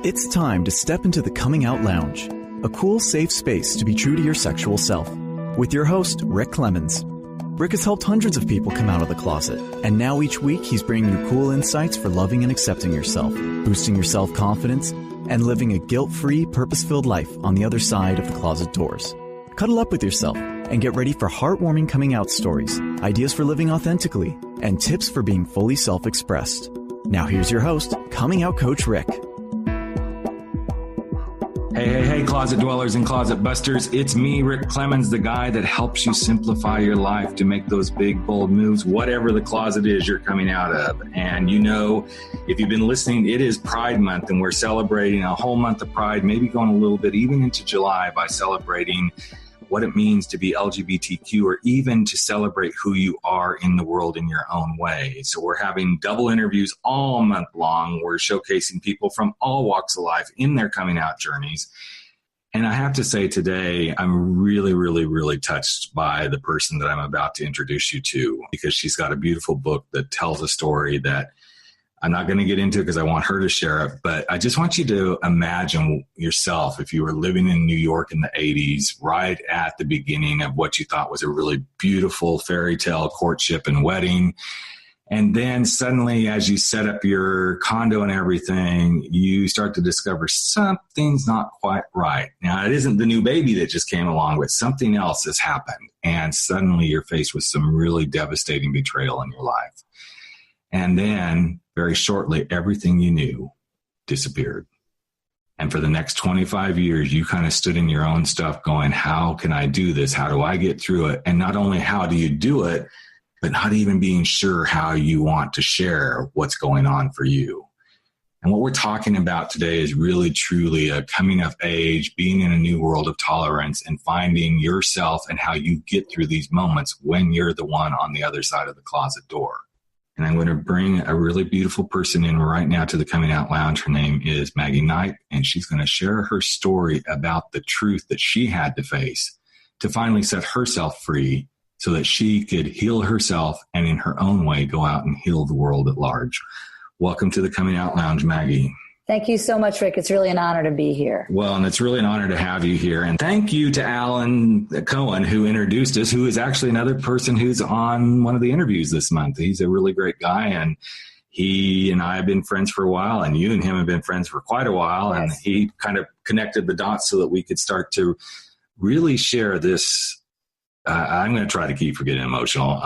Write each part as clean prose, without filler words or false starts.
It's time to step into the Coming Out Lounge, a cool, safe space to be true to your sexual self. With your host, Rick Clemens. Rick has helped hundreds of people come out of the closet, and now each week he's bringing you cool insights for loving and accepting yourself, boosting your self-confidence, and living a guilt-free, purpose-filled life on the other side of the closet doors. Cuddle up with yourself and get ready for heartwarming coming out stories, ideas for living authentically, and tips for being fully self-expressed. Now here's your host, Coming Out Coach Rick. Hey, closet dwellers and closet busters. It's me, Rick Clemens, the guy that helps you simplify your life to make those big, bold moves, whatever the closet is you're coming out of. And you know, if you've been listening, it is Pride Month, and we're celebrating a whole month of Pride, maybe going a little bit even into July by celebrating what it means to be LGBTQ, or even to celebrate who you are in the world in your own way. So we're having double interviews all month long. We're showcasing people from all walks of life in their coming out journeys. And I have to say today, I'm really, really, really touched by the person that I'm about to introduce you to, because she's got a beautiful book that tells a story that I'm not going to get into because I want her to share it, but I just want you to imagine yourself if you were living in New York in the 80s, right at the beginning of what you thought was a really beautiful fairy tale courtship and wedding. And then suddenly, as you set up your condo and everything, you start to discover something's not quite right. Now, it isn't the new baby that just came along, but something else has happened. And suddenly you're faced with some really devastating betrayal in your life. And then very shortly, everything you knew disappeared. And for the next 25 years, you kind of stood in your own stuff going, how can I do this? How do I get through it? And not only how do you do it, but not even being sure how you want to share what's going on for you. And what we're talking about today is really, truly a coming of age, being in a new world of tolerance, and finding yourself and how you get through these moments when you're the one on the other side of the closet door. And I'm going to bring a really beautiful person in right now to the Coming Out Lounge. Her name is Maggie Kneip, and she's going to share her story about the truth that she had to face to finally set herself free so that she could heal herself and in her own way go out and heal the world at large. Welcome to the Coming Out Lounge, Maggie. Thank you so much, Rick. It's really an honor to be here. Well, and it's really an honor to have you here. And thank you to Alan Cohen, who introduced us, who is actually another person who's on one of the interviews this month. He's a really great guy, and he and I have been friends for a while, and you and him have been friends for quite a while. Yes. And he kind of connected the dots so that we could start to really share this. I'm going to try to keep from getting emotional.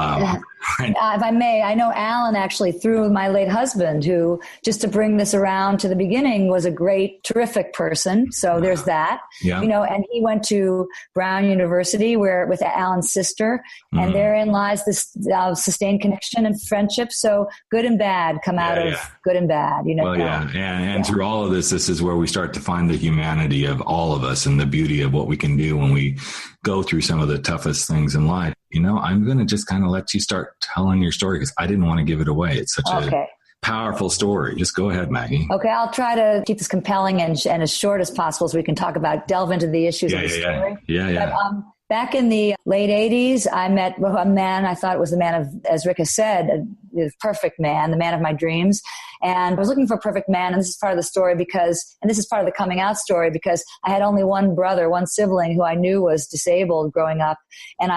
If I may, I know Alan actually through my late husband, who, just to bring this around to the beginning, was a great, terrific person. So there's that, and he went to Brown University with Alan's sister, and therein lies this sustained connection and friendship. So good and bad come out of good and bad, Well, and through all of this is where we start to find the humanity of all of us and the beauty of what we can do when we go through some of the toughest things in life. I'm going to just kind of let you start telling your story because I didn't want to give it away. It's such a powerful story. Just go ahead, Maggie. Okay, I'll try to keep this compelling and as short as possible so we can delve into the issues of the story. Yeah. But, back in the late 80s, I met a man I thought was the man of, as Rick has said, the perfect man, the man of my dreams. And I was looking for a perfect man, and this is part of the story this is part of the coming out story, because I had only one brother, one sibling who I knew was disabled growing up, and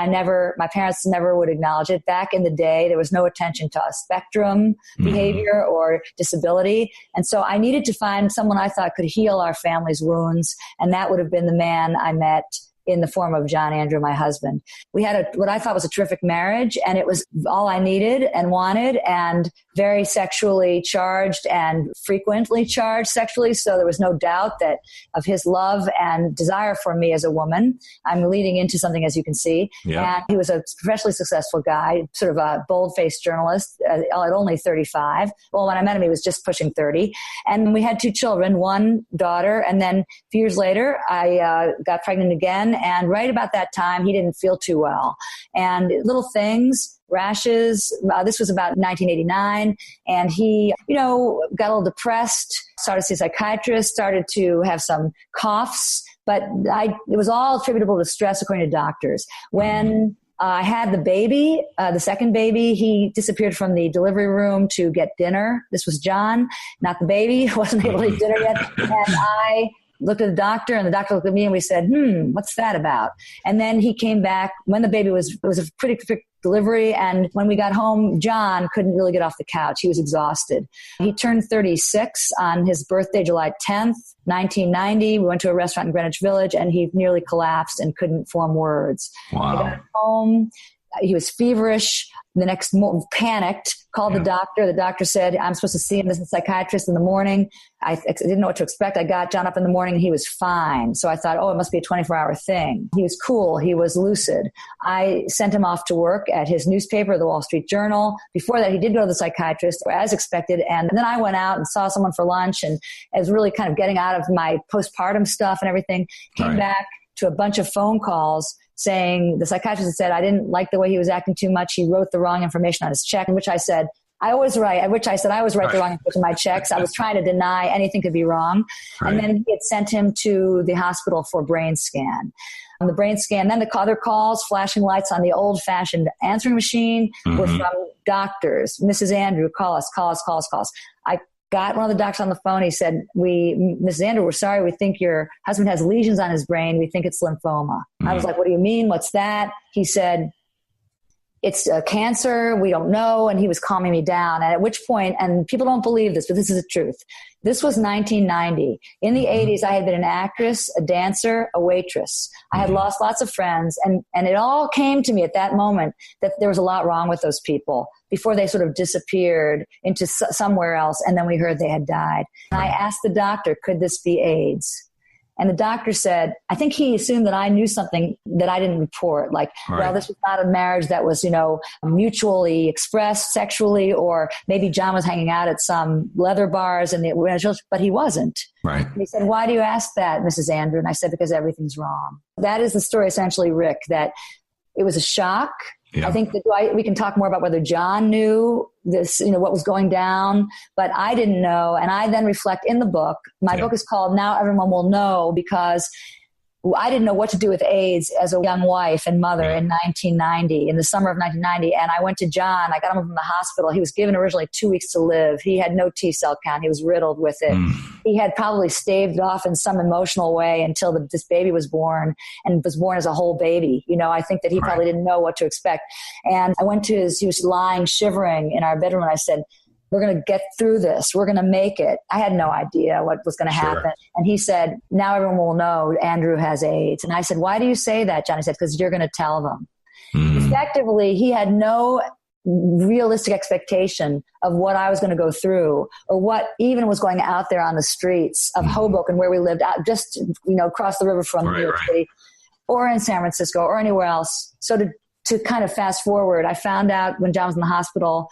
my parents never would acknowledge it. Back in the day, there was no attention to spectrum behavior or disability, and so I needed to find someone I thought could heal our family's wounds, and that would have been the man I met in the form of John Andrew, my husband. We had what I thought was a terrific marriage, and it was all I needed and wanted, and very sexually charged and frequently charged sexually. So there was no doubt of his love and desire for me as a woman. I'm leading into something, as you can see. Yeah. And he was a professionally successful guy, sort of a bold-faced journalist at only 35. Well, when I met him, he was just pushing 30. And we had 2 children, one daughter, and then a few years later, I got pregnant again. And right about that time, he didn't feel too well. And little things, rashes, this was about 1989. And he, got a little depressed, started to see a psychiatrist, started to have some coughs. But it was all attributable to stress, according to doctors. When I had the baby, the second baby. He disappeared from the delivery room to get dinner. This was John, not the baby. Wasn't able to eat dinner yet. And I looked at the doctor, and the doctor looked at me, and we said, what's that about? And then he came back when the baby it was a pretty quick delivery. And when we got home, John couldn't really get off the couch. He was exhausted. He turned 36 on his birthday, July 10th, 1990. We went to a restaurant in Greenwich Village, and he nearly collapsed and couldn't form words. Wow. I got home. He was feverish. The next morning, panicked, called the doctor. The doctor said, I'm supposed to see him as a psychiatrist in the morning. I didn't know what to expect. I got John up in the morning, and he was fine. So I thought, it must be a 24-hour thing. He was cool. He was lucid. I sent him off to work at his newspaper, the Wall Street Journal. Before that, he did go to the psychiatrist, as expected. And then I went out and saw someone for lunch, and I was really kind of getting out of my postpartum stuff and everything. Came back to a bunch of phone calls saying the psychiatrist had said, I didn't like the way he was acting too much. He wrote the wrong information on his check, in which I said, I always write the wrong information on my checks. I was trying to deny anything could be wrong. Right. And then he had sent him to the hospital for a brain scan. On the brain scan, then the other calls, flashing lights on the old-fashioned answering machine were from doctors. Mrs. Andrew, call us. I got one of the doctors on the phone. He said, Mrs. Andrew, we're sorry. We think your husband has lesions on his brain. We think it's lymphoma. I was like, what do you mean? What's that? He said, it's a cancer. We don't know. And he was calming me down. And at which point, and people don't believe this, but this is the truth. This was 1990. In the 80s, I had been an actress, a dancer, a waitress. I had lost lots of friends. And it all came to me at that moment that there was a lot wrong with those people before they sort of disappeared into somewhere else. And then we heard they had died. And I asked the doctor, could this be AIDS? And the doctor said, I think he assumed that I knew something that I didn't report. Like, well, this was not a marriage that was, mutually expressed sexually, or maybe John was hanging out at some leather bars but he wasn't. Right. And he said, why do you ask that, Mrs. Andrew? And I said, because everything's wrong. That is the story, essentially, Rick, that it was a shock. Yeah. I think that we can talk more about whether John knew this, what was going down, but I didn't know. And I then reflect in the book. My book is called Now Everyone Will Know, because I didn't know what to do with AIDS as a young wife and mother in 1990, in the summer of 1990. And I went to John. I got him from the hospital. He was given originally 2 weeks to live. He had no T-cell count. He was riddled with it. He had probably staved off in some emotional way until this baby was born, and was born as a whole baby. I think that he probably didn't know what to expect. And I went to he was lying shivering in our bedroom, and I said, we're going to get through this. We're going to make it. I had no idea what was going to happen. And he said, now everyone will know Andrew has AIDS. And I said, why do you say that, John? He said, because you're going to tell them. Effectively, he had no realistic expectation of what I was going to go through, or what even was going out there on the streets of Hoboken, where we lived, out just across the river from New York City, or in San Francisco, or anywhere else. So to kind of fast forward, I found out when John was in the hospital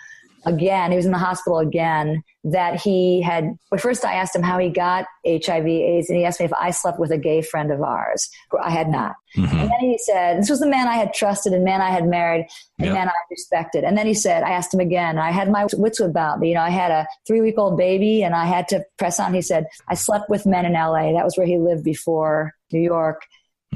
again, he was in the hospital again, that he had, but first I asked him how he got HIV AIDS, and he asked me if I slept with a gay friend of ours. I had not. And then he said, this was the man I had trusted, and man I had married, and man I respected. And then he said, I asked him again, I had my wits about me. I had a 3-week-old baby, and I had to press on. He said, I slept with men in LA. That was where he lived before New York.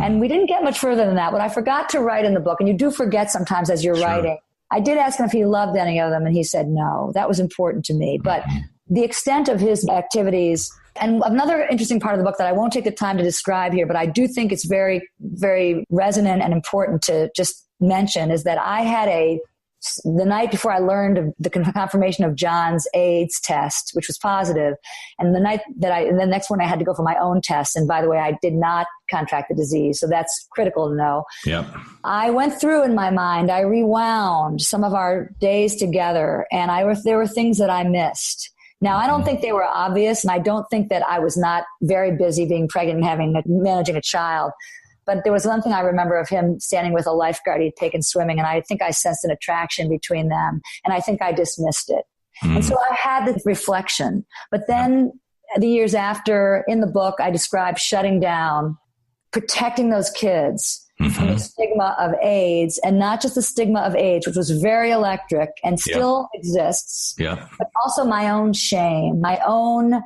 And we didn't get much further than that. But I forgot to write in the book, and you do forget sometimes as you're writing. I did ask him if he loved any of them, and he said no. That was important to me. But the extent of his activities, and another interesting part of the book that I won't take the time to describe here, but I do think it's very, very resonant and important to just mention, is that I had the night before I learned of the confirmation of John's AIDS test, which was positive, and the next one I had to go for my own test. And by the way, I did not contract the disease. So that's critical to know. Yep. I went through in my mind, I rewound some of our days together, and there were things that I missed. Now, I don't think they were obvious, and I don't think that I was not very busy being pregnant and managing a child. But there was one thing I remember of him standing with a lifeguard he'd taken swimming, and I think I sensed an attraction between them, and I think I dismissed it. And so I had this reflection. But then the years after, in the book, I described shutting down, protecting those kids from the stigma of AIDS, and not just the stigma of AIDS, which was very electric and still exists, but also my own shame, my own...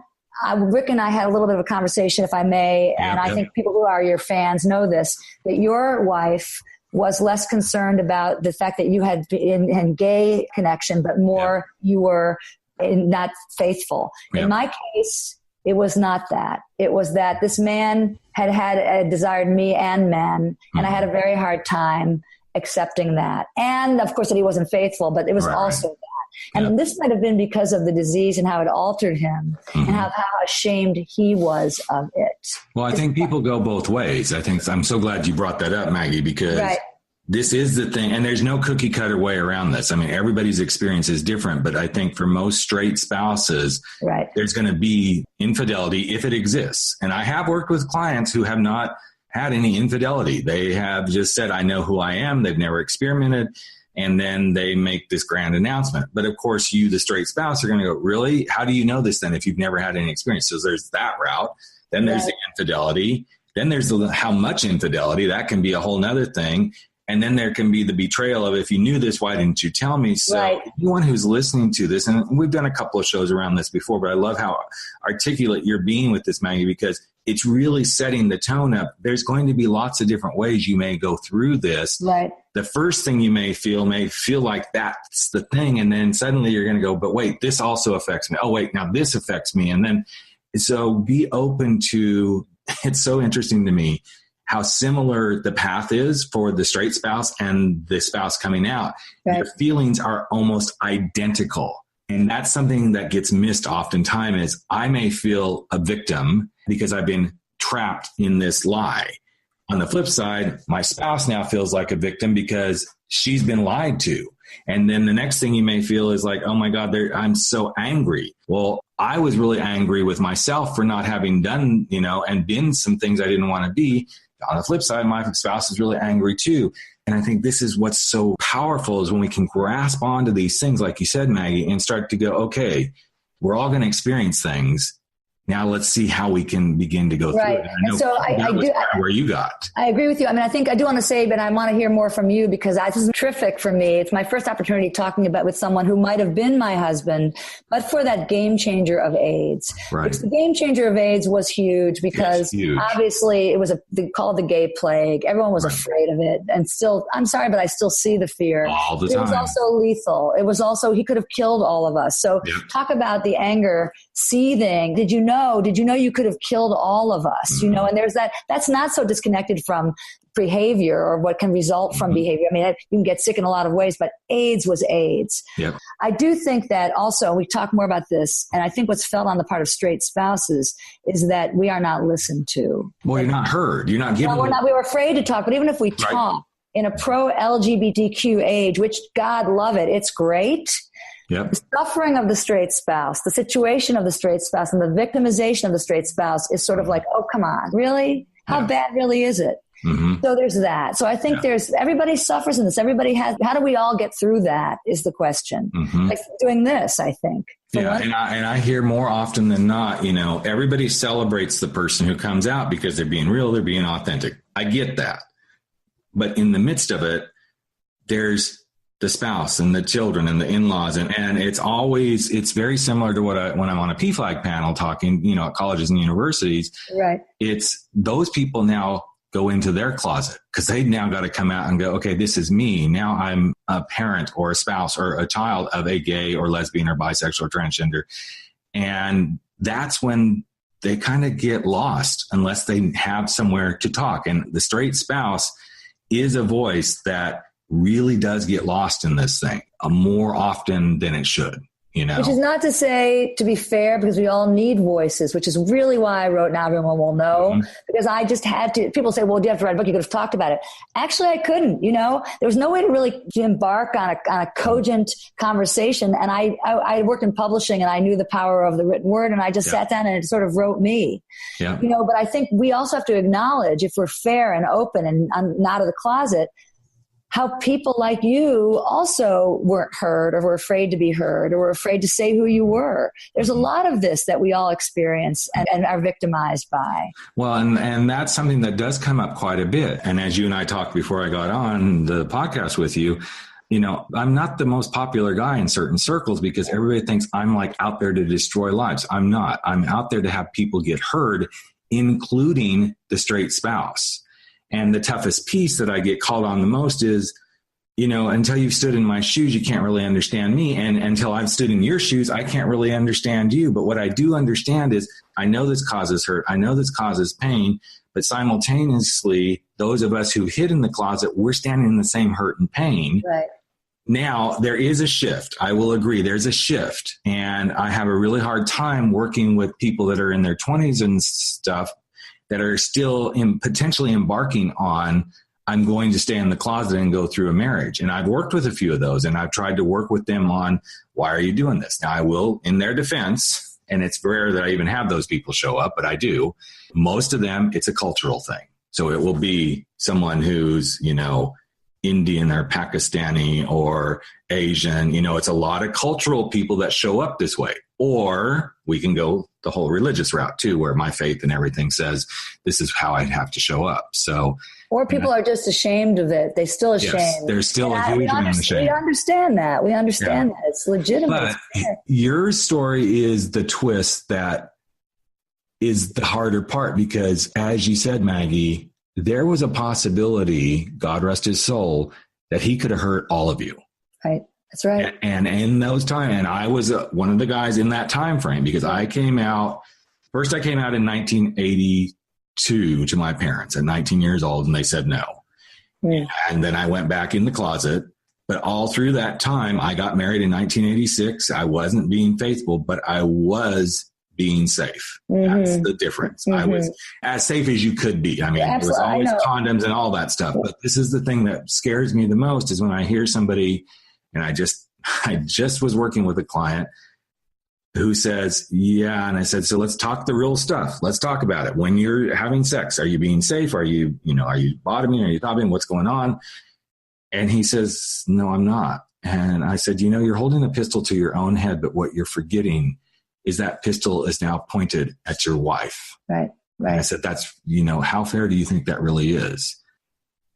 Rick and I had a little bit of a conversation, if I may, and I think people who are your fans know this, that your wife was less concerned about the fact that you had been in gay connection, but more you were not faithful. In my case, it was not that. It was that this man had desired me and men, and I had a very hard time accepting that. And of course that he wasn't faithful, but it was also that. And this might have been because of the disease and how it altered him and how ashamed he was of it. Well, I think people go both ways. I'm so glad you brought that up, Maggie, because this is the thing. And there's no cookie cutter way around this. I mean, everybody's experience is different, but I think for most straight spouses, there's going to be infidelity if it exists. And I have worked with clients who have not had any infidelity. They have just said, I know who I am. They've never experimented. And then they make this grand announcement. But of course, you, the straight spouse, are going to go, really? How do you know this then if you've never had any experience? So there's that route. Then there's the infidelity. Then there's how much infidelity. That can be a whole nother thing. And then there can be the betrayal of, if you knew this, why didn't you tell me? So anyone who's listening to this, and we've done a couple of shows around this before, but I love how articulate you're being with this, Maggie, because it's really setting the tone up. There's going to be lots of different ways you may go through this. The first thing you may feel like that's the thing. And then suddenly you're going to go, but wait, this also affects me. Oh, wait, now this affects me. And then, so be open to, it's so interesting to me how similar the path is for the straight spouse and the spouse coming out. Your feelings are almost identical. And that's something that gets missed oftentimes is I may feel a victim because I've been trapped in this lie. On the flip side, my spouse now feels like a victim because she's been lied to. And then the next thing you may feel is like, oh my God, I'm so angry. Well, I was really angry with myself for not having done, and been some things I didn't want to be. On the flip side, my spouse is really angry too. And I think this is what's so powerful is when we can grasp onto these things, like you said, Maggie, and start to go, okay, we're all going to experience things. Now let's see how we can begin to go through it. And so I do where you got. I agree with you. I mean, I think I do want to say, but I want to hear more from you because this is terrific for me. It's my first opportunity talking about with someone who might have been my husband, but for that game changer of AIDS. Which the game changer of AIDS was huge because obviously it was they called it the gay plague. Everyone was afraid of it. And still, I'm sorry, but I still see the fear. All the time. It was also lethal. It was also, he could have killed all of us. So talk about the anger seething. Did you know you could have killed all of us? And there's that's not so disconnected from behavior or what can result from behavior. I mean, you can get sick in a lot of ways, but AIDS was AIDS. I do think that also, we talk more about this, and I think what's felt on the part of straight spouses is that we are not listened to. Well, you're not heard. You're not given. No, we were afraid to talk, but even if we talk in a pro-LGBTQ age, which God love it, it's great. The suffering of the straight spouse, the situation of the straight spouse, and the victimization of the straight spouse is sort of like, oh, come on, really? How bad really is it? So there's that. So I think everybody suffers in this. Everybody has, how do we all get through that is the question. Like doing this, I think. And I hear more often than not, everybody celebrates the person who comes out because they're being real, they're being authentic. I get that. But in the midst of it, there's the spouse and the children and the in-laws. And it's very similar to when I'm on a PFLAG panel talking, at colleges and universities, it's those people now go into their closet because they've now got to come out and go, okay, this is me. Now I'm a parent or a spouse or a child of a gay or lesbian or bisexual or transgender. And that's when they kind of get lost unless they have somewhere to talk. And the straight spouse is a voice that really does get lost in this thing more often than it should, Which is not to say, to be fair, because we all need voices, which is really why I wrote Now Everyone Will Know, because I just had to. People say, well, do you have to write a book? You could have talked about it. Actually, I couldn't, There was no way to really embark on a cogent conversation. And I worked in publishing and I knew the power of the written word, and I just sat down and it sort of wrote me. But I think we also have to acknowledge, if we're fair and open and not out of the closet, how people like you also weren't heard or were afraid to be heard or were afraid to say who you were. There's a lot of this that we all experience and are victimized by. Well, and that's something that does come up quite a bit. And as you and I talked before I got on the podcast with you, I'm not the most popular guy in certain circles because everybody thinks I'm like out there to destroy lives. I'm not. I'm out there to have people get heard, including the straight spouse. And the toughest piece that I get called on the most is, until you've stood in my shoes, you can't really understand me. And until I've stood in your shoes, I can't really understand you. But what I do understand is I know this causes hurt. I know this causes pain. But simultaneously, those of us who hid in the closet, we're standing in the same hurt and pain. Right. Now, there is a shift. I will agree. There's a shift. And I have a really hard time working with people that are in their 20s and stuff that are still potentially embarking on, I'm going to stay in the closet and go through a marriage. And I've worked with a few of those, and I've tried to work with them on, why are you doing this? Now, I will, in their defense, and it's rare that I even have those people show up, but I do. Most of them, it's a cultural thing. So it will be someone who's, Indian or Pakistani or Asian. It's a lot of cultural people that show up this way. Or we can go the whole religious route too, where my faith and everything says this is how I'd have to show up. So, or people are just ashamed of it. They're still ashamed. Yes, there's still a huge amount of shame. We understand that. that. It's legitimate. But your story is the twist that is the harder part, because as you said, Maggie, there was a possibility, God rest his soul, that he could have hurt all of you. Right. That's right. And in those times, and I was one of the guys in that time frame, because I came out in 1982 to my parents at 19 years old, and they said no. Yeah. And then I went back in the closet. But all through that time, I got married in 1986. I wasn't being faithful, but I was being safe. That's the difference. I was as safe as you could be. I mean, there was always condoms and all that stuff. But this is the thing that scares me the most, is when I hear somebody, and I just was working with a client who says, yeah. And I said, so let's talk the real stuff. Let's talk about it. When you're having sex, are you being safe? Are you bottoming? Are you topping? What's going on? And he says, no, I'm not. And I said, you're holding a pistol to your own head, but what you're forgetting is that pistol is now pointed at your wife. Right. And I said, that's, how fair do you think that really is?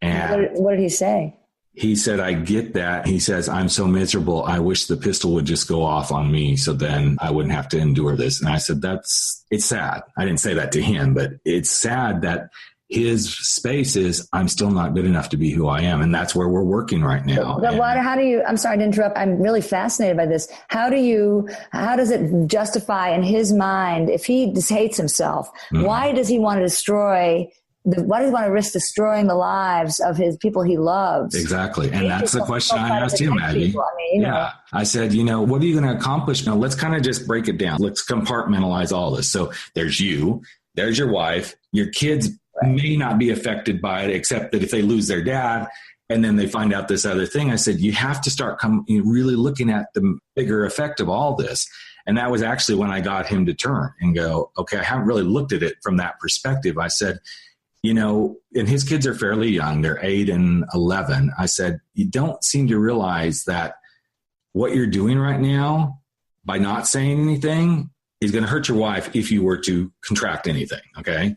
And what did he say? He said, I get that. He says, I'm so miserable. I wish the pistol would just go off on me, so then I wouldn't have to endure this. And I said, it's sad. I didn't say that to him, but it's sad that his space is, I'm still not good enough to be who I am. And that's where we're working right now. But how do you, I'm sorry to interrupt. I'm really fascinated by this. How does it justify in his mind, if he just hates himself, why does he want to why does he want to risk destroying the lives of his people he loves? Exactly. And that's the question I asked him, Maggie. I said, what are you going to accomplish? Now, let's kind of just break it down. Let's compartmentalize all this. So there's you, there's your wife, your kids may not be affected by it, except that if they lose their dad and then they find out this other thing. I said, you have to start really looking at the bigger effect of all this. And that was actually when I got him to turn and go, okay, I haven't really looked at it from that perspective. I said, and his kids are fairly young. They're 8 and 11. I said, you don't seem to realize that what you're doing right now by not saying anything is going to hurt your wife if you were to contract anything. Okay.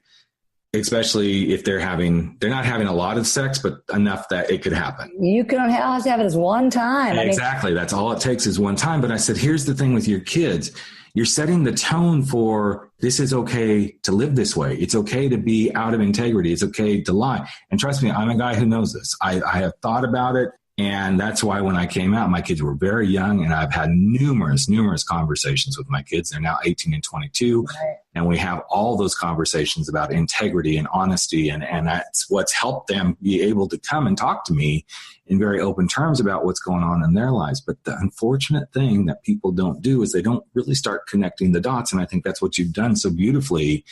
Especially if they're not having a lot of sex, but enough that it could happen. You can have to have it as one time. Exactly. That's all it takes is one time. But I said, here's the thing with your kids. You're setting the tone for, this is okay to live this way. It's okay to be out of integrity. It's okay to lie. And trust me, I'm a guy who knows this. I have thought about it. And that's why when I came out, my kids were very young, and I've had numerous conversations with my kids. They're now 18 and 22. Right. And we have all those conversations about integrity and honesty. And that's what's helped them be able to come and talk to me in very open terms about what's going on in their lives. But the unfortunate thing that people don't do is they don't really start connecting the dots. And I think that's what you've done so beautifully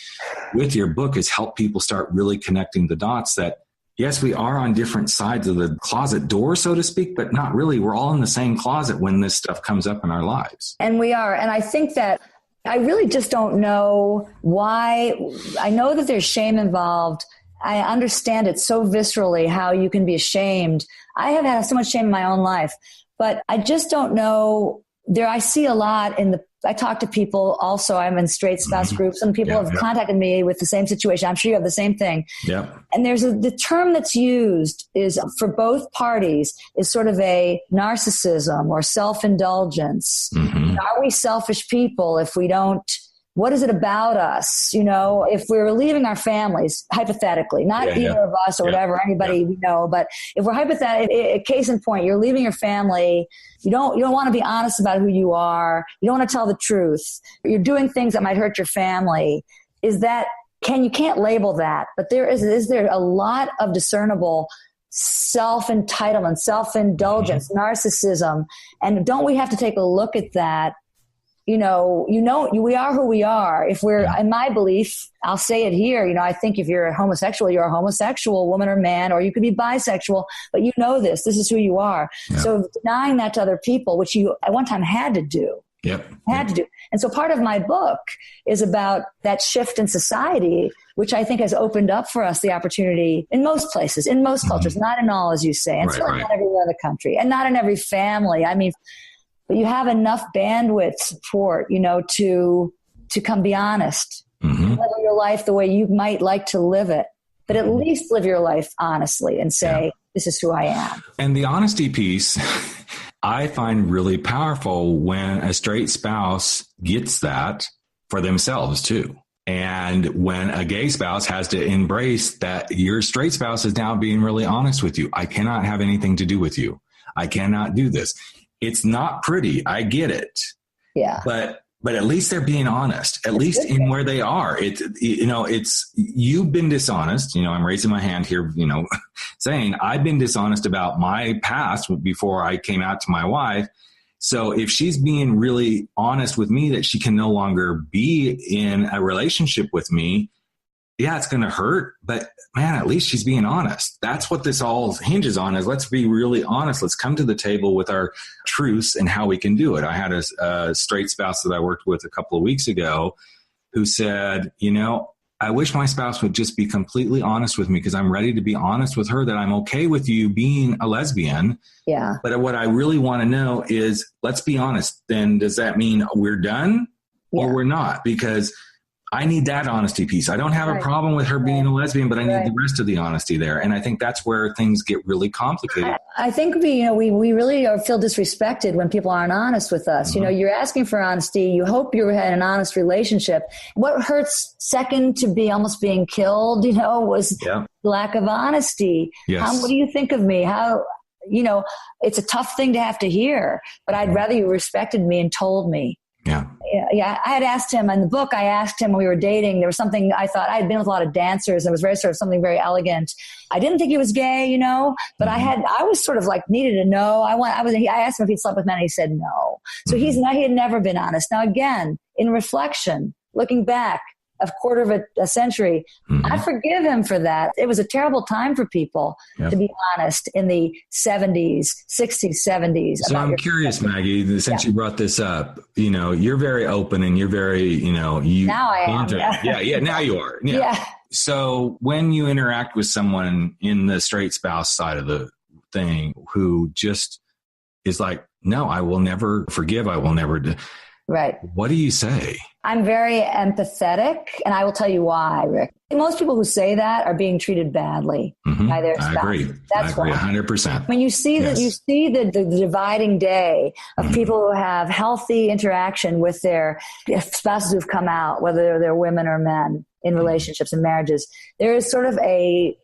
with your book, is help people start really connecting the dots that, yes, we are on different sides of the closet door, so to speak, but not really. We're all in the same closet when this stuff comes up in our lives. And we are. And I think that I really just don't know why. I know that there's shame involved. I understand it so viscerally how you can be ashamed. I have had so much shame in my own life, but I just don't know. I see a lot I talk to people also. I'm in straight spouse groups, and people have contacted me with the same situation. I'm sure you have the same thing. Yeah. And there's the term that's used is for both parties is sort of a narcissism or self-indulgence. Mm-hmm. Are we selfish people if we don't what is it about us? If we're leaving our families, hypothetically, not either of us or whatever, anybody we know, but if we're hypothetically, case in point, you're leaving your family, you don't want to be honest about who you are, you don't want to tell the truth, you're doing things that might hurt your family. You can't label that, but is there a lot of discernible self-entitlement, self-indulgence, narcissism, and don't we have to take a look at that? We are who we are. If we're, in my belief, I'll say it here, I think if you're a homosexual, you're a homosexual, woman or man, or you could be bisexual, but this is who you are. Yeah. So denying that to other people, which you at one time had to do. Had to do. And so part of my book is about that shift in society, which I think has opened up for us the opportunity in most places, in most cultures, not in all, as you say, and certainly not everywhere in the country, and not in every family. But you have enough bandwidth support, to come be honest, live your life the way you might like to live it, but at least live your life honestly and say, this is who I am. And the honesty piece, I find really powerful when a straight spouse gets that for themselves too. And when a gay spouse has to embrace that your straight spouse is now being really honest with you. I cannot have anything to do with you. I cannot do this. It's not pretty. I get it. Yeah. But at least they're being honest, at least in where they are. It's you've been dishonest. I'm raising my hand here, saying I've been dishonest about my past before I came out to my wife. So if she's being really honest with me that she can no longer be in a relationship with me, it's going to hurt, but man, at least she's being honest. That's what this all hinges on, is let's be really honest. Let's come to the table with our truths and how we can do it. I had a straight spouse that I worked with a couple of weeks ago who said, I wish my spouse would just be completely honest with me, because I'm ready to be honest with her that I'm okay with you being a lesbian. Yeah. But what I really want to know is, let's be honest. Then does that mean we're done or we're not? Because I need that honesty piece. I don't have a problem with her being a lesbian, but I need the rest of the honesty there. And I think that's where things get really complicated. I think we really feel disrespected when people aren't honest with us. You're asking for honesty. You hope you had an honest relationship. What hurts second to be almost being killed, was lack of honesty. Yes. What do you think of me? It's a tough thing to have to hear, but I'd rather you respected me and told me. Yeah. I had asked him in the book, when we were dating, there was something I thought, I had been with a lot of dancers. And it was very sort of something very elegant. I didn't think he was gay, but I was sort of like needed to know. I asked him if he'd slept with men and he said no. So he had never been honest. Now again, in reflection, looking back, a quarter of a century. I forgive him for that. It was a terrible time for people, to be honest, in the 70s, 60s, 70s. So I'm curious, Maggie, since you brought this up, you're very open and you're very, now I am. Now you are. Yeah. So when you interact with someone in the straight spouse side of the thing who just is like, no, I will never forgive. I will never do. Right. What do you say? I'm very empathetic, and I will tell you why, Rick. Most people who say that are being treated badly by their spouse. I agree. That's 100%. When you see that, you see the dividing day of people who have healthy interaction with their spouses who've come out, whether they're women or men in relationships and marriages. There is sort of a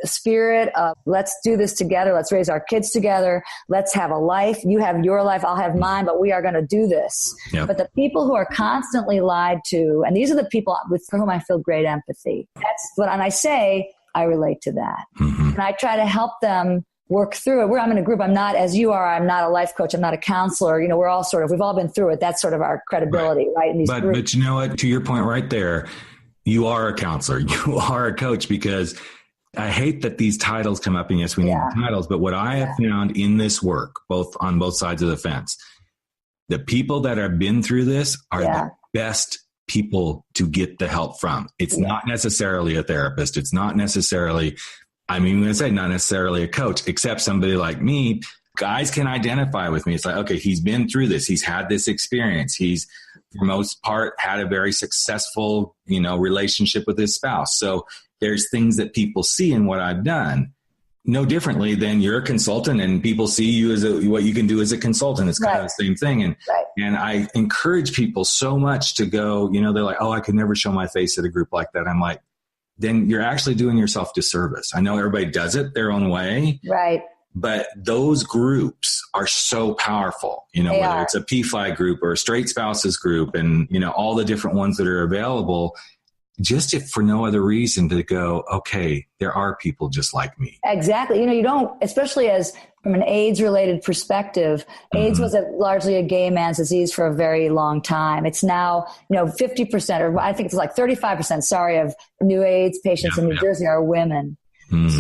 spirit of, let's do this together. Let's raise our kids together. Let's have a life. You have your life. I'll have mine, but we are going to do this. Yep. But the people who are constantly lied to, and these are the people for whom I feel great empathy. That's what, and I say, I relate to that. And I try to help them work through it. I'm in a group. I'm not, as you are, I'm not a life coach. I'm not a counselor. We're all we've all been through it. That's sort of our credibility, right? In these groups. But you know what? To your point right there, you are a counselor. You are a coach, because I hate that these titles come up, and yes, we need titles, but what I have found in this work, on both sides of the fence, the people that have been through this are the best people to get the help from. It's not necessarily a therapist. It's not necessarily, not necessarily a coach, except somebody like me. Guys can identify with me. It's like, okay, he's been through this. He's had this experience. He's, for most part, had a very successful, relationship with his spouse. So there's things that people see in what I've done. no differently than you're a consultant and people see you as what you can do as a consultant. It's kind of the same thing. And I encourage people so much to go, they're like, oh, I could never show my face at a group like that. I'm like, then you're actually doing yourself disservice. I know everybody does it their own way. Right. But those groups are so powerful, whether it's a PFI group or a straight spouses group and, all the different ones that are available, just if for no other reason to go, okay, there are people just like me. Exactly. You don't, especially as from an AIDS related perspective, AIDS was largely a gay man's disease for a very long time. It's now, 50%, or I think it's like 35%, of new AIDS patients in New Jersey are women.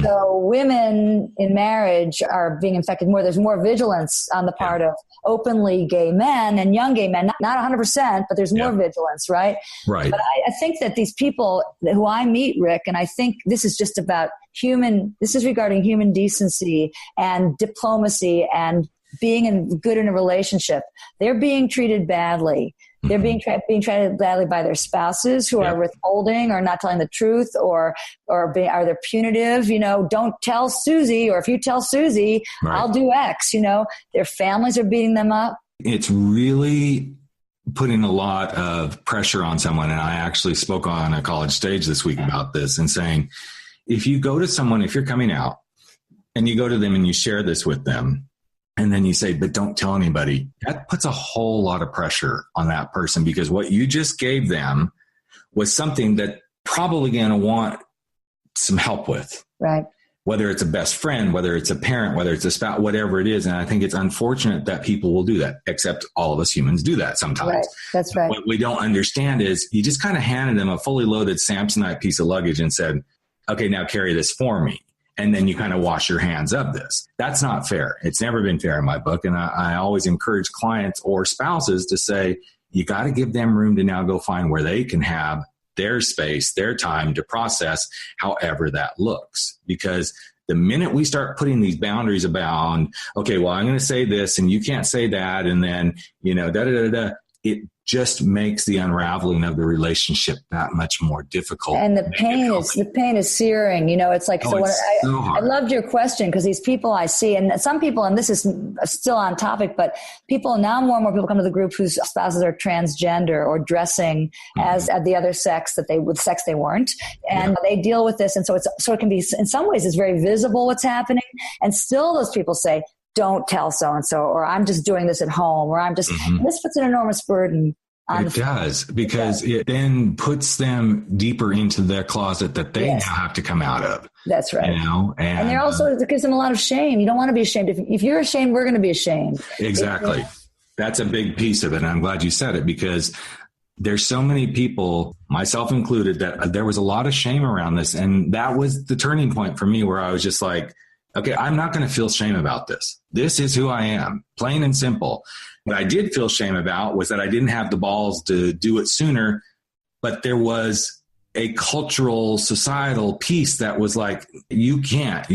So women in marriage are being infected more. There's more vigilance on the part of openly gay men and young gay men, not 100%, but there's more vigilance, right? Right. But I think that these people who I meet, Rick, and I think this is just about this is regarding human decency and diplomacy and being good in a relationship. They're being treated badly. They're being treated badly by their spouses who are withholding or not telling the truth or are they punitive, don't tell Susie, or if you tell Susie, I'll do X, their families are beating them up. It's really putting a lot of pressure on someone. And I actually spoke on a college stage this week about this and saying, if you go to someone, if you're coming out and you go to them and you share this with them, and then you say, but don't tell anybody, that puts a whole lot of pressure on that person, because what you just gave them was something that probably going to want some help with. Right. Whether it's a best friend, whether it's a parent, whether it's a spouse, whatever it is. And I think it's unfortunate that people will do that, except all of us humans do that sometimes. Right. That's right. What we don't understand is you just kind of handed them a fully loaded Samsonite piece of luggage and said, okay, now carry this for me. And then you kind of wash your hands of this. That's not fair. It's never been fair in my book. And I always encourage clients or spouses to say, you got to give them room to now go find where they can have their space, their time to process however that looks. Because the minute we start putting these boundaries about, okay, well, I'm going to say this and you can't say that. And then, it just makes the unraveling of the relationship that much more difficult. And the pain is searing. It's like, I loved your question, because these people I see, and some people, and this is still on topic, but people now, more and more people come to the group whose spouses are transgender or dressing as the other sex with sex they weren't. And they deal with this. And so it can be, in some ways, it's very visible what's happening. And still those people say, don't tell so-and-so, or I'm just doing this at home, or I'm just, this puts an enormous burden on it does, because it then puts them deeper into their closet that they now have to come out of. That's right. And they're also, it gives them a lot of shame. You don't want to be ashamed. If you're ashamed, we're going to be ashamed. Exactly. That's a big piece of it. And I'm glad you said it, because there's so many people, myself included, that there was a lot of shame around this. And that was the turning point for me, where I was just like, okay, I'm not going to feel shame about this. This is who I am, plain and simple. What I did feel shame about was that I didn't have the balls to do it sooner, but there was a cultural, societal piece that was like, you can't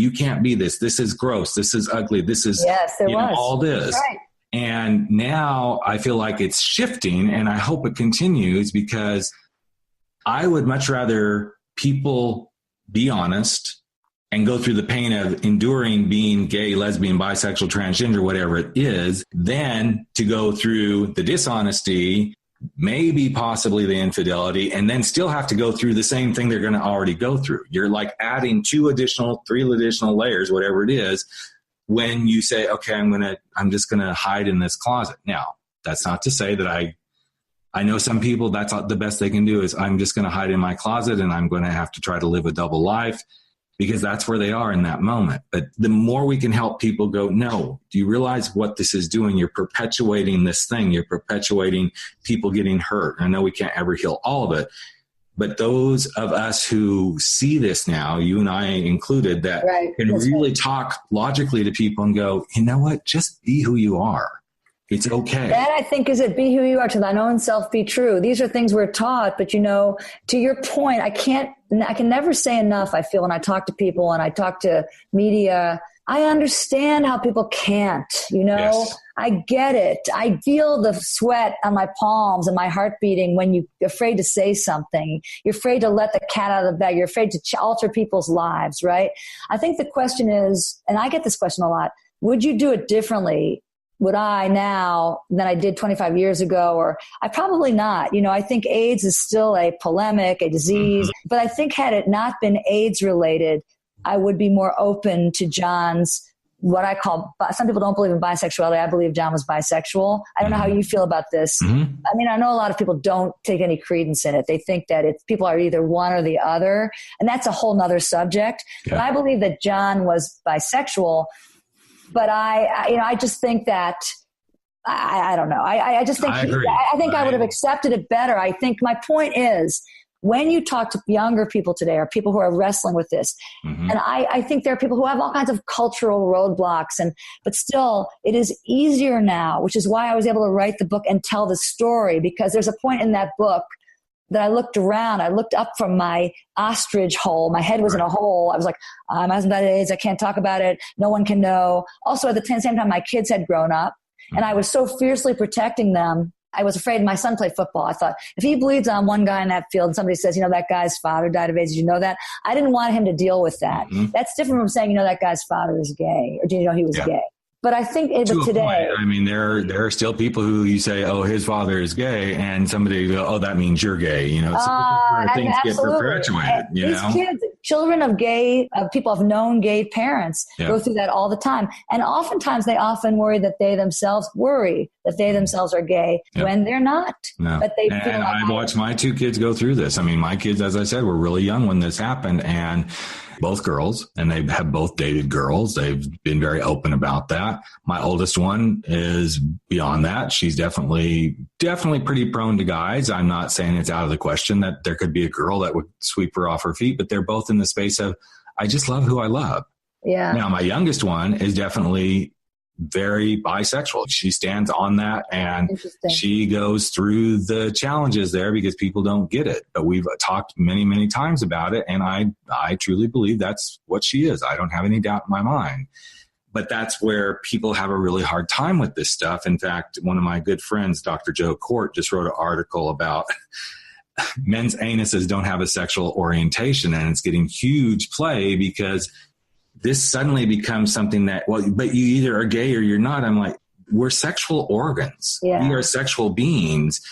be this. This is gross. This is ugly. This is all this. Right. And now I feel like it's shifting, and I hope it continues, because I would much rather people be honest and go through the pain of enduring being gay, lesbian, bisexual, transgender, whatever it is, than to go through the dishonesty, maybe possibly the infidelity, and then still have to go through the same thing they're going to already go through. You're like adding 3 additional layers, whatever it is, when you say, okay, I'm just going to hide in this closet. Now, that's not to say that I know some people, that's the best they can do is, I'm just going to hide in my closet and I'm going to have to try to live a double life, because that's where they are in that moment. But the more we can help people go, no, do you realize what this is doing? You're perpetuating this thing. You're perpetuating people getting hurt. I know we can't ever heal all of it, but those of us who see this now, you and I included, that can really talk logically to people and go, you know what, just be who you are. It's okay. That, I think, is it. Be who you are, to thine own self be true. These are things we're taught, but to your point, I can never say enough. I feel when I talk to people and I talk to media I understand how people can't, Yes. I get it. I feel the sweat on my palms and my heart beating when you're afraid to say something. You're afraid to let the cat out of the bag. You're afraid to alter people's lives, right? I think the question is, and I get this question a lot, would you do it differently? Would I now than I did 25 years ago? Or I probably not. I think AIDS is still a polemic, a disease, but I think had it not been AIDS related, I would be more open to John's, what I call, some people don't believe in bisexuality. I believe John was bisexual. I don't know how you feel about this. I mean, I know a lot of people don't take any credence in it. They think that people are either one or the other, and that's a whole nother subject. Yeah. But I believe that John was bisexual, but I just think that, I don't know. I just think, I think I would have accepted it better. I think my point is, when you talk to younger people today or people who are wrestling with this, and I think there are people who have all kinds of cultural roadblocks, but still it is easier now, which is why I was able to write the book and tell the story, because there's a point in that book that I looked around, I looked up from my ostrich hole. My head was in a hole. I was like, my husband died of AIDS. I can't talk about it. No one can know. Also at the same time, my kids had grown up and I was so fiercely protecting them. I was afraid. My son played football. I thought, if he bleeds on one guy in that field and somebody says, that guy's father died of AIDS, did you know that? I didn't want him to deal with that. That's different from saying, that guy's father is gay, or do you know he was gay? But I think today, I mean, there are still people who you say, oh, his father is gay, and somebody go, oh, that means you're gay. So things get perpetuated. These kids, children of people have known gay parents go through that all the time, and oftentimes they often worry that they themselves are gay when they're not. No. But they feel like I've watched my two kids go through this. I mean, my kids, as I said, were really young when this happened, and both girls, and they have both dated girls. They've been very open about that. My oldest one is beyond that. She's definitely pretty prone to guys. I'm not saying it's out of the question that there could be a girl that would sweep her off her feet, but they're both in the space of, I just love who I love. Yeah. Now, my youngest one is definitely very bisexual. She stands on that, and she goes through the challenges there because people don't get it. But we've talked many, many times about it, and I truly believe that's what she is. I don't have any doubt in my mind. But that's where people have a really hard time with this stuff. In fact, one of my good friends, Dr. Joe Court, just wrote an article about men's anuses don't have a sexual orientation, and it's getting huge play because this suddenly becomes something that, but you either are gay or you're not. I'm like, we're sexual organs. We are sexual beings.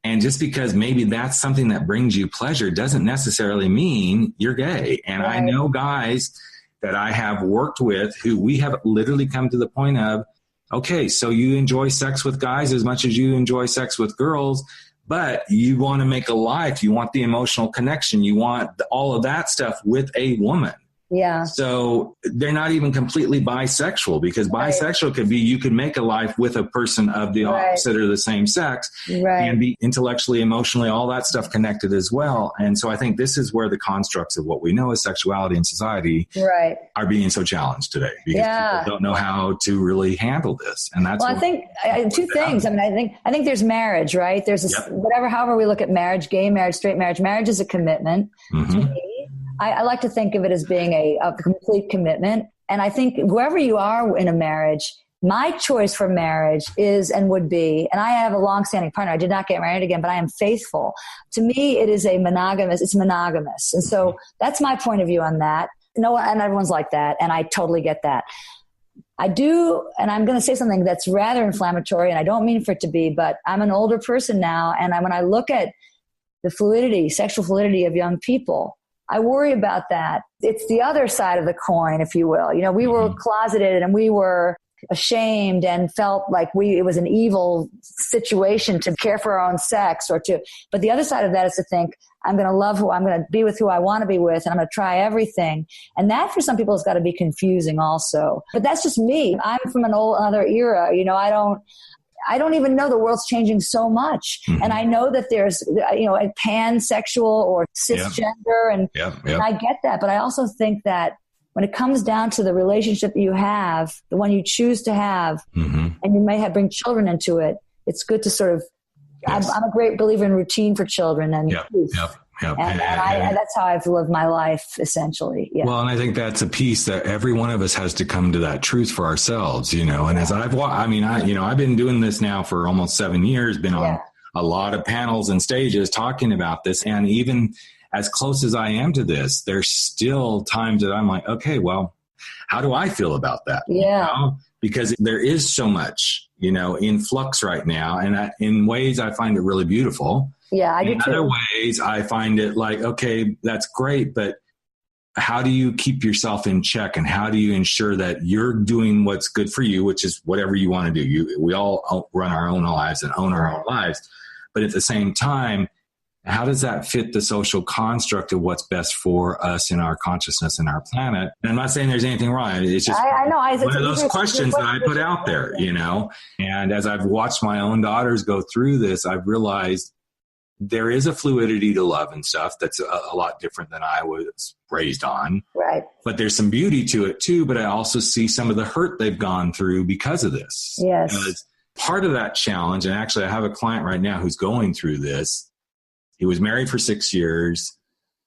And just because maybe that's something that brings you pleasure doesn't necessarily mean you're gay. And I know guys that I have worked with who we have literally come to the point of, okay, so you enjoy sex with guys as much as you enjoy sex with girls, but you want to make a life. You want the emotional connection. You want all of that stuff with a woman. Yeah. So they're not even completely bisexual, because bisexual could be you could make a life with a person of the opposite or the same sex and be intellectually, emotionally, all that stuff connected as well. And so I think this is where the constructs of what we know as sexuality in society are being so challenged today, because people don't know how to really handle this. And that's I think two things. I mean, I think there's marriage, right? There's this, however we look at marriage, gay marriage, straight marriage. Marriage is a commitment to me. I like to think of it as being a complete commitment. And I think whoever you are in a marriage, my choice for marriage is and would be, and I have a long-standing partner. I did not get married again, but I am faithful. To me, it is it's monogamous. And so that's my point of view on that. No, and everyone's like that. And I totally get that. I do, and I'm going to say something that's rather inflammatory, and I don't mean for it to be, but I'm an older person now. And when I look at the sexual fluidity of young people, I worry about that. It's the other side of the coin, if you will. We were closeted and we were ashamed and felt like it was an evil situation to care for our own sex but the other side of that is to think, I'm going to be with who I want to be with, and I'm going to try everything. And that for some people has got to be confusing also. But that's just me. I'm from another era. I don't even know, the world's changing so much. And I know that there's, a pansexual or cisgender and I get that. But I also think that when it comes down to the relationship you have, the one you choose to have, and you may bring children into it, it's good to sort of, I'm a great believer in routine for children and Yep. And that's how I've lived my life, essentially. Yeah. Well, and I think that's a piece that every one of us has to come to that truth for ourselves, you know. And as I've been doing this now for almost 7 years, been on a lot of panels and stages talking about this. And even as close as I am to this, there's still times that I'm like, okay, well, how do I feel about that? Yeah. You know? Because there is so much, you know, in flux right now. And in ways I find it really beautiful. Yeah, I do too. In other ways, I find it like, okay, that's great, but how do you keep yourself in check, and how do you ensure that you're doing what's good for you, which is whatever you want to do? We all run our own lives and own our own lives. But at the same time, how does that fit the social construct of what's best for us in our consciousness and our planet? And I'm not saying there's anything wrong. It's just one of those questions that I put out there, you know. And as I've watched my own daughters go through this, I've realized there is a fluidity to love and stuff that's a lot different than I was raised on. Right. But there's some beauty to it too. But I also see some of the hurt they've gone through because of this. Yes. Because part of that challenge, and actually I have a client right now who's going through this. He was married for 6 years.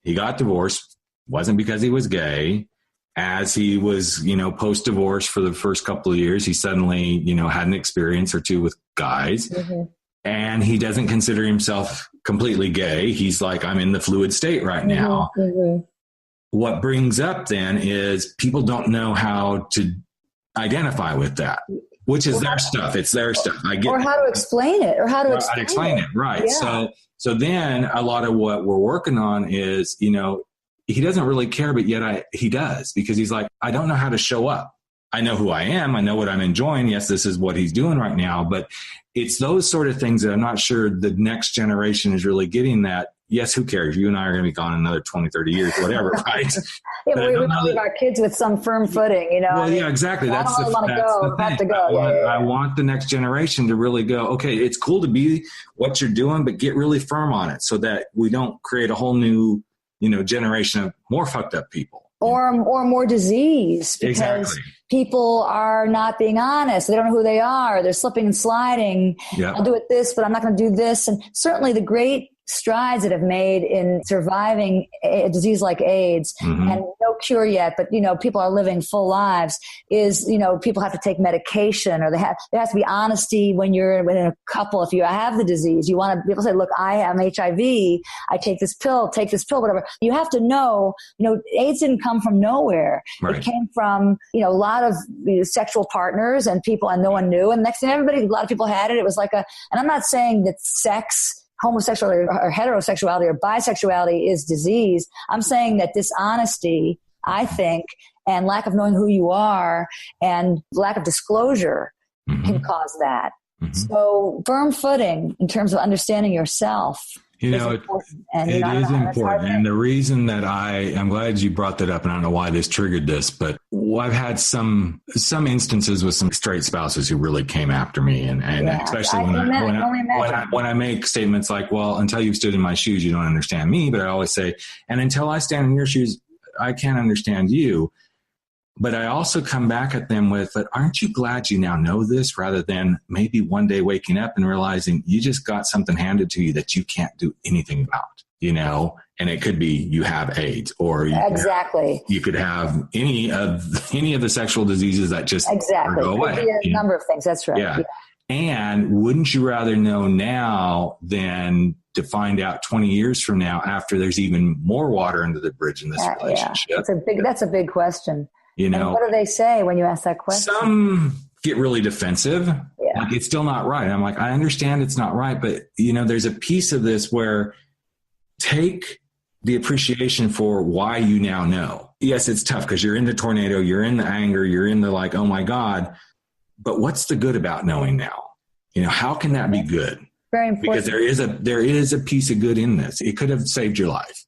He got divorced. Wasn't because he was gay. As he was, you know, post-divorce for the first couple of years, he suddenly, you know, had an experience or two with guys. Mm-hmm. And he doesn't consider himself completely gay. He's like, I'm in the fluid state right now. Mm-hmm. What brings up then is people don't know how to identify with that, which is their stuff. It's their stuff. I get or how to explain it, or how to explain it. Right. Yeah. So then a lot of what we're working on is, you know, he doesn't really care, but yet he does, because he's like, I don't know how to show up. I know who I am. I know what I'm enjoying. Yes, this is what he's doing right now. But it's those sort of things that I'm not sure the next generation is really getting that. Yes, who cares? You and I are going to be gone in another 20, 30 years, whatever, right? Yeah, we want to leave our kids with some firm footing, you know? Well, yeah, exactly. That's the thing. I want the next generation to really go, okay, it's cool to be what you're doing, but get really firm on it so that we don't create a whole new, you know, generation of more fucked up people. Or more disease, because people are not being honest. They don't know who they are. They're slipping and sliding. Yep. I'll do it this, but I'm not going to do this. And certainly the great strides that have made in surviving a disease like AIDS, mm-hmm. and no cure yet, but, you know, people are living full lives, is, you know, people have to take medication, or there has to be honesty when you're in a couple. If you have the disease, you want to, people say, look, I am HIV. I take this pill, whatever. You have to know, you know, AIDS didn't come from nowhere. Right. It came from, you know, a lot of sexual partners and people, and no one knew. And next thing, a lot of people had it. It was like and I'm not saying that sex, homosexuality or heterosexuality or bisexuality is disease. I'm saying that dishonesty, I think, and lack of knowing who you are and lack of disclosure mm-hmm. can cause that. Mm-hmm. So firm footing in terms of understanding yourself. You know, it is important. And the reason that I'm glad you brought that up, and I don't know why this triggered this, but I've had some instances with some straight spouses who really came after me. And especially when I make statements like, well, until you've stood in my shoes, you don't understand me. But I always say, and until I stand in your shoes, I can't understand you. But I also come back at them with, but aren't you glad you now know this, rather than maybe one day waking up and realizing you just got something handed to you that you can't do anything about, you know? And it could be you have AIDS, or you could have any of the sexual diseases that just go away. Could be a number of things. That's right. Yeah. And wouldn't you rather know now than to find out 20 years from now, after there's even more water under the bridge in this relationship? Yeah. That's a big question. You know, and what do they say when you ask that question? Some get really defensive. Yeah. Like, it's still not right. I'm like, I understand it's not right, but, you know, there's a piece of this where take the appreciation for why you now know. Yes, it's tough because you're in the tornado, you're in the anger, you're in the like, oh my God, but what's the good about knowing now? You know, how can that be good? Very important. Because there is a piece of good in this. It could have saved your life.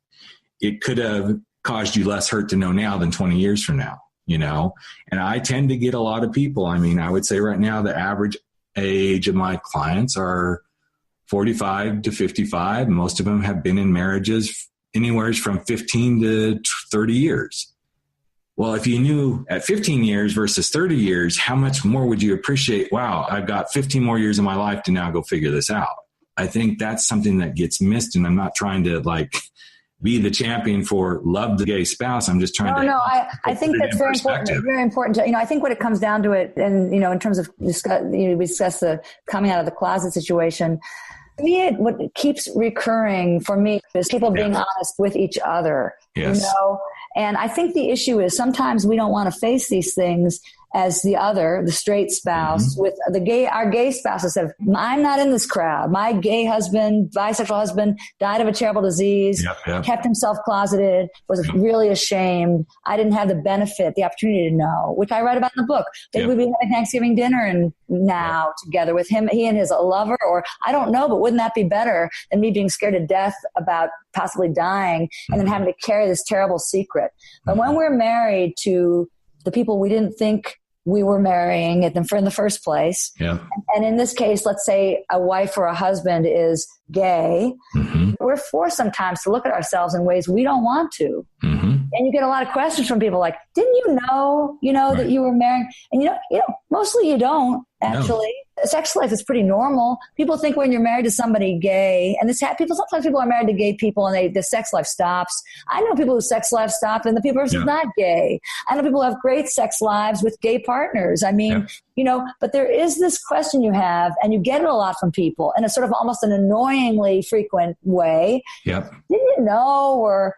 It could have caused you less hurt to know now than 20 years from now. You know, and I tend to get a lot of people. I mean, I would say right now, the average age of my clients are 45 to 55. Most of them have been in marriages anywhere from 15 to 30 years. Well, if you knew at 15 years versus 30 years, how much more would you appreciate? Wow, I've got 15 more years of my life to now go figure this out. I think that's something that gets missed. And I'm not trying to like be the champion for love the gay spouse. I'm just trying to. No, I think that's very important. Very important. To, I think when it comes down to it, and, in terms of we discuss the coming out of the closet situation, to me, what keeps recurring for me is people being honest with each other, Yes. And I think the issue is sometimes we don't want to face these things as the straight spouse with our gay spouses have, I'm not in this crowd. My gay husband, bisexual husband died of a terrible disease, kept himself closeted, was really ashamed. I didn't have the benefit, the opportunity to know, which I write about in the book. Maybe we'd be having Thanksgiving dinner now together with him, he and his lover, or I don't know, but wouldn't that be better than me being scared to death about possibly dying and then having to carry this terrible secret? But when we're married to the people we didn't think we were marrying in the first place. Yeah. And in this case, let's say a wife or a husband is gay. We're forced sometimes to look at ourselves in ways we don't want to. And you get a lot of questions from people like, didn't you know, that you were married? And mostly you don't actually. No. Sex life is pretty normal. People think when you're married to somebody gay, and sometimes people are married to gay people and the sex life stops. I know people whose sex life stopped and the people who's not gay. I know people who have great sex lives with gay partners. I mean, but there is this question you have, and you get it a lot from people in a sort of almost an annoyingly frequent way. Yep. Didn't you know, or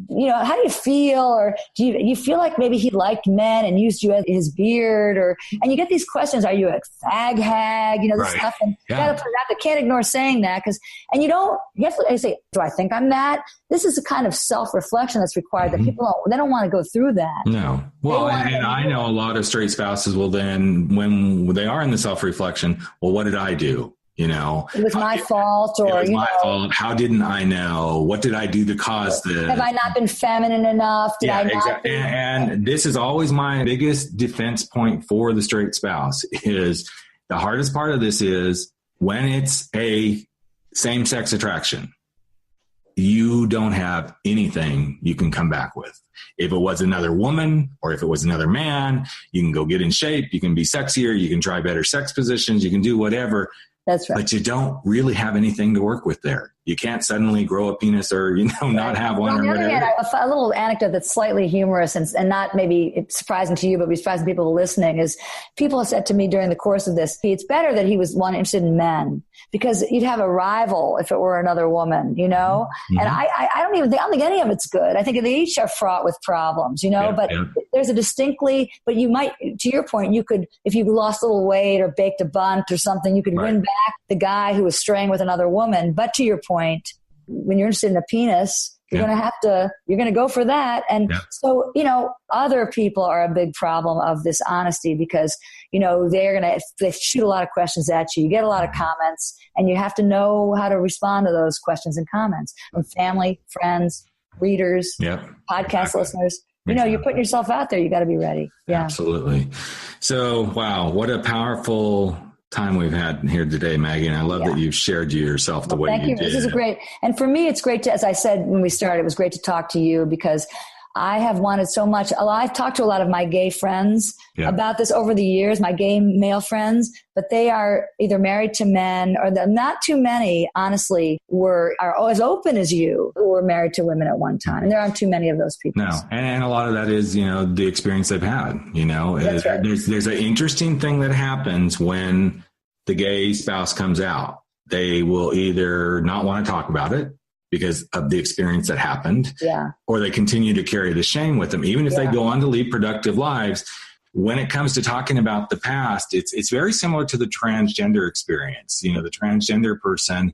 how do you feel? Or do you feel like maybe he liked men and used you as his beard? And you get these questions. Are you a fag hag? This stuff. And you got to put it out. They can't ignore saying that you have to say, do I think I'm that? This is a kind of self-reflection that's required that people they don't want to go through that. No. Well, and I know a lot of straight spouses will then, when they are in the self-reflection, well, what did I do? It was my fault, or it was my fault. How didn't I know? What did I do to cause this? Have I not been feminine enough? Did I not? Exactly. And this is always my biggest defense point for the straight spouse is the hardest part of this is when it's a same-sex attraction, you don't have anything you can come back with. If it was another woman or if it was another man, you can go get in shape. You can be sexier. You can try better sex positions. You can do whatever. That's right. But you don't really have anything to work with there. You can't suddenly grow a penis or, not have one. On the other hand, a little anecdote that's slightly humorous and not maybe surprising to you, but surprising people listening is people have said to me during the course of this, it's better that he was interested in men because you'd have a rival if it were another woman, And I don't think any of it's good. I think they each are fraught with problems, but there's but you might, to your point, you could, if you lost a little weight or baked a bunt or something, you could win back the guy who was straying with another woman. But to your point, when you're interested in a penis, you're going to go for that. And so, other people are a big problem of this honesty because, they shoot a lot of questions at you. You get a lot of comments and you have to know how to respond to those questions and comments from family, friends, readers, podcast listeners. You're putting yourself out there. You got to be ready. Yeah, absolutely. So, wow, what a powerful time we've had here today, Maggie. And I love that you've shared yourself the way you did. This is great. And for me, it's great to, as I said when we started, it was great to talk to you because I have wanted so much. I've talked to a lot of my gay friends about this over the years, my gay male friends, but they are either married to men or not too many, honestly, are as open as you who were married to women at one time. And there aren't too many of those people. No. And a lot of that is, the experience they've had, That's right. There's an interesting thing that happens when the gay spouse comes out. They will either not want to talk about it because of the experience that happened, or they continue to carry the shame with them. Even if they go on to lead productive lives, when it comes to talking about the past, it's very similar to the transgender experience. The transgender person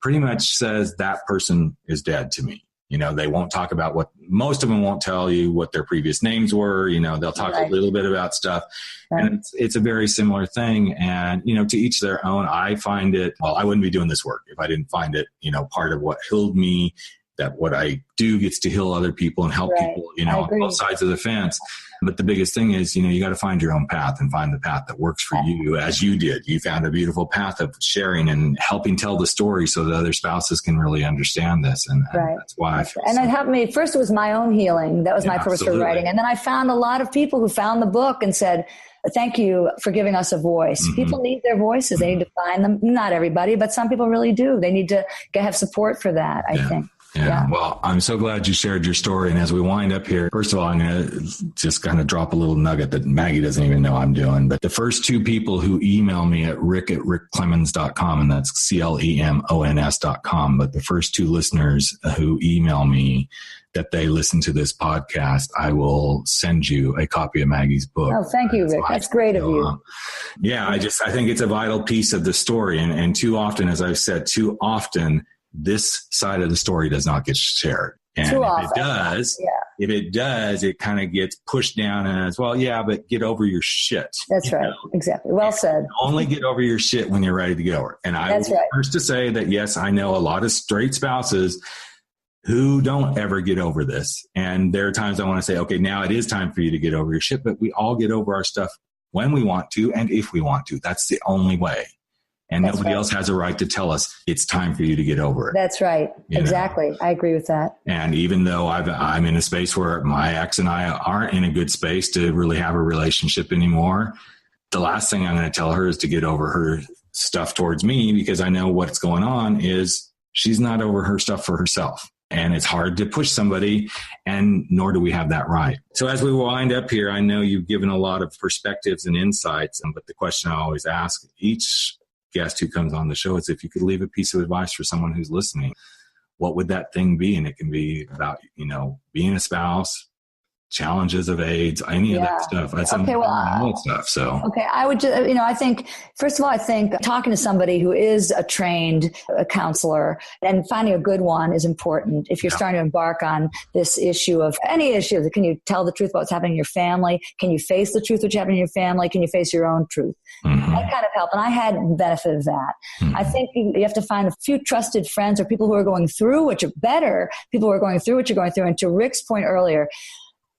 pretty much says that person is dead to me. They won't talk about most of them won't tell you what their previous names were. They'll talk a little bit about stuff. Right. And it's a very similar thing. And, to each their own. I find it, I wouldn't be doing this work if I didn't find it, part of what healed me that what I do gets to heal other people and help people, on both sides of the fence. But the biggest thing is, you got to find your own path and find the path that works for you, as you did. You found a beautiful path of sharing and helping tell the story so that other spouses can really understand this. And that's why I feel And it helped me. First, it was my own healing. That was my purpose for writing. And then I found a lot of people who found the book and said, thank you for giving us a voice. Mm-hmm. People need their voices. They need to find them. Not everybody, but some people really do. They need to have support for that, I think. Yeah. Well, I'm so glad you shared your story. And as we wind up here, first of all, I'm going to just kind of drop a little nugget that Maggie doesn't even know I'm doing. But the first 2 people who email me at rick@rickclemens.com, and that's CLEMONS.com. But the first 2 listeners who email me that they listen to this podcast, I will send you a copy of Maggie's book. Oh, thank you, Rick. That's great of you. I think it's a vital piece of the story. And too often, as I've said, this side of the story does not get shared. And if it does, it kind of gets pushed down as, but get over your shit. That's right. Exactly. Well said. Only get over your shit when you're ready to get over it. And I was first to say that, yes, I know a lot of straight spouses who don't ever get over this. And there are times I want to say, okay, now it is time for you to get over your shit, but we all get over our stuff when we want to and if we want to. That's the only way. And nobody else has a right to tell us it's time for you to get over it. That's right. Exactly. I agree with that. And even though I'm in a space where my ex and I aren't in a good space to really have a relationship anymore, the last thing I'm going to tell her is to get over her stuff towards me, because I know what's going on is she's not over her stuff for herself. And it's hard to push somebody, and nor do we have that right. So as we wind up here, I know you've given a lot of perspectives and insights, but the question I always ask each guest who comes on the show is, if you could leave a piece of advice for someone who's listening, what would that thing be? And it can be about, being a spouse, challenges of AIDS, any of that stuff. That's stuff. So, I would just, I think, first of all, talking to somebody who is a trained counselor and finding a good one is important. If you're starting to embark on this issue of any issue, can you tell the truth about what's happening in your family? Can you face the truth what's happening in your family? Can you face your own truth? Mm-hmm. That kind of help. And I had the benefit of that. Mm-hmm. I think you have to find a few trusted friends or people who are going through what you're going through what you're going through. And to Rick's point earlier,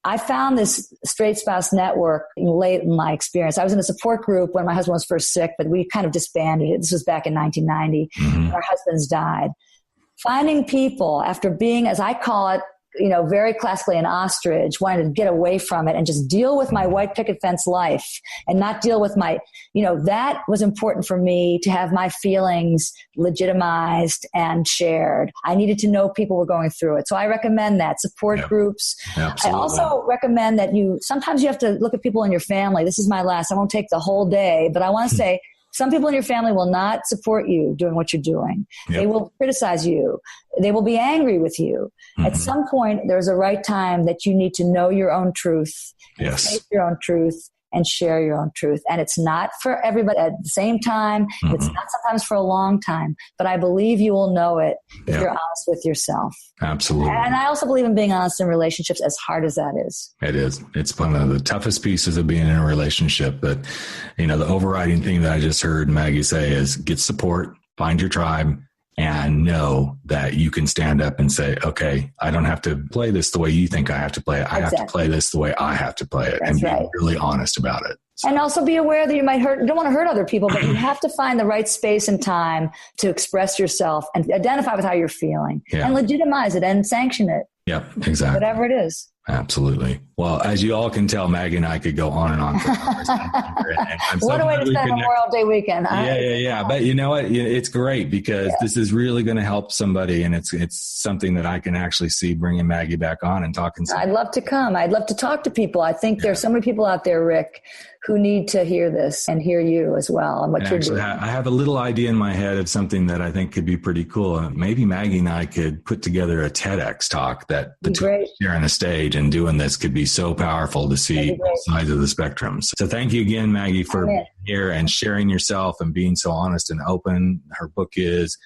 I found this straight spouse network late in my experience. I was in a support group when my husband was first sick, but we kind of disbanded it. This was back in 1990. Mm-hmm. Our husbands died. Finding people after being, as I call it, very classically an ostrich, wanted to get away from it and just deal with my white picket fence life and not deal with my, that was important for me to have my feelings legitimized and shared. I needed to know people were going through it. So I recommend that. Support groups. Absolutely. I also recommend that sometimes you have to look at people in your family. This is my last, I won't take the whole day, but I want to say, some people in your family will not support you doing what you're doing. Yep. They will criticize you. They will be angry with you. Mm-hmm. At some point, there's a right time that you need to know your own truth, face your own truth, and share your own truth. And it's not for everybody at the same time. Mm-hmm. It's not sometimes for a long time. But I believe you will know it if you're honest with yourself. Absolutely. And I also believe in being honest in relationships, as hard as that is. It is. It's one of the toughest pieces of being in a relationship. But, the overriding thing that I just heard Maggie say is get support, find your tribe, and know that you can stand up and say, okay, I don't have to play this the way you think I have to play it. I have to play this the way I have to play it. That's and be really honest about it. So. And also be aware that you don't want to hurt other people, but you have to find the right space and time to express yourself and identify with how you're feeling and legitimize it and sanction it. Yep, exactly. Whatever it is. Absolutely. Well, as you all can tell, Maggie and I could go on and on for hours. What a way to spend Memorial Day weekend. Yeah. But you know what? It's great because this is really going to help somebody. And it's something that I can actually see bringing Maggie back on and talking. I'd love to come. I'd love to talk to people. I think there's so many people out there, Rick, who need to hear this and hear you as well and what you're doing. I have a little idea in my head of something that I think could be pretty cool. Maybe Maggie and I could put together a TEDx talk that the two of us share on a stage, and doing this could be so powerful to see both sides of the spectrum. So thank you again, Maggie, for being here and sharing yourself and being so honest and open. Her book is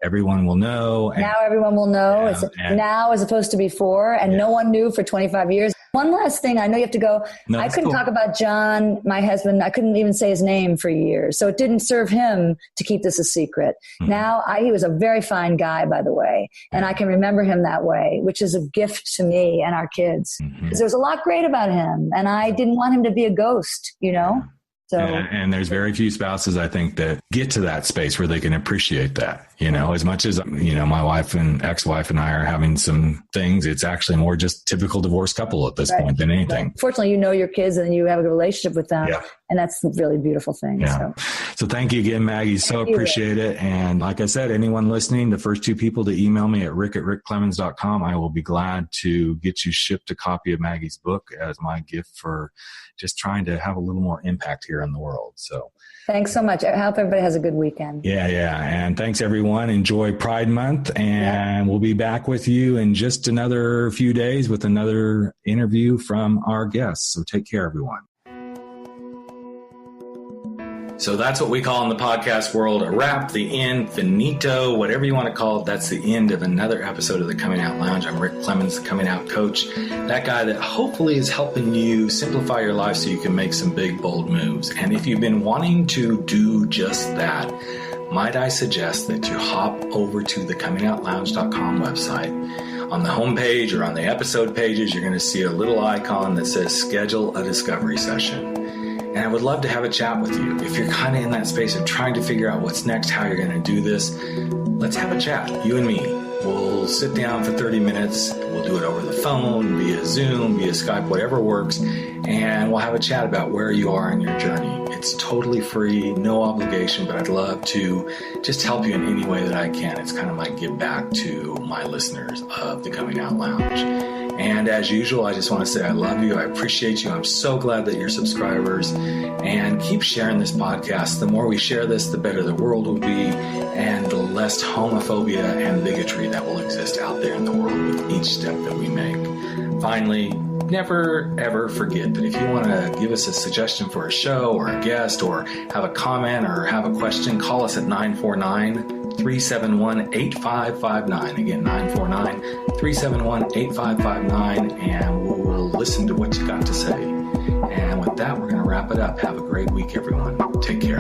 Everyone Will Know. Now everyone will know. It's now as opposed to before. And no one knew for 25 years. One last thing. I know you have to go. No, I couldn't talk about John, my husband. I couldn't even say his name for years. So it didn't serve him to keep this a secret. Mm-hmm. Now, he was a very fine guy, by the way. And I can remember him that way, which is a gift to me and our kids. Because there was a lot great about him. And I didn't want him to be a ghost, you know? So, and there's very few spouses, I think, that get to that space where they can appreciate that, you know, as much as, you know, my wife and ex-wife and I are having some things. It's actually more just typical divorced couple at this point than anything. Right. Fortunately, you know your kids and you have a relationship with them. Yeah. And that's a really beautiful thing. Yeah. So thank you again, Maggie. So appreciate it. And like I said, anyone listening, the first 2 people to email me at rick@rickclemens.com, I will be glad to get you shipped a copy of Maggie's book as my gift for just trying to have a little more impact here in the world. So thanks so much. I hope everybody has a good weekend. Yeah. And thanks everyone. Enjoy Pride Month, and we'll be back with you in just another few days with another interview from our guests. So take care, everyone. So that's what we call in the podcast world a wrap, the end, finito, whatever you want to call it. That's the end of another episode of the Coming Out Lounge. I'm Rick Clemens, the Coming Out Coach, that guy that hopefully is helping you simplify your life so you can make some big, bold moves. And if you've been wanting to do just that, might I suggest that you hop over to the comingoutlounge.com website. On the homepage or on the episode pages, you're going to see a little icon that says schedule a discovery session. And I would love to have a chat with you. If you're kind of in that space of trying to figure out what's next, how you're going to do this, let's have a chat, you and me. We'll sit down for 30 minutes. We'll do it over the phone, via Zoom, via Skype, whatever works. And we'll have a chat about where you are in your journey. It's totally free, no obligation, but I'd love to just help you in any way that I can. It's kind of my give back to my listeners of the Coming Out Lounge. And as usual, I just want to say I love you. I appreciate you. I'm so glad that you're subscribers. And keep sharing this podcast. The more we share this, the better the world will be, and the less homophobia and bigotry that will exist out there in the world with each step that we make. Finally, never, ever forget that if you want to give us a suggestion for a show or a guest or have a comment or have a question, call us at 949-371-8559. Again, 949-371-8559, and we'll listen to what you got to say. And with that, we're going to wrap it up. Have a great week, everyone. Take care.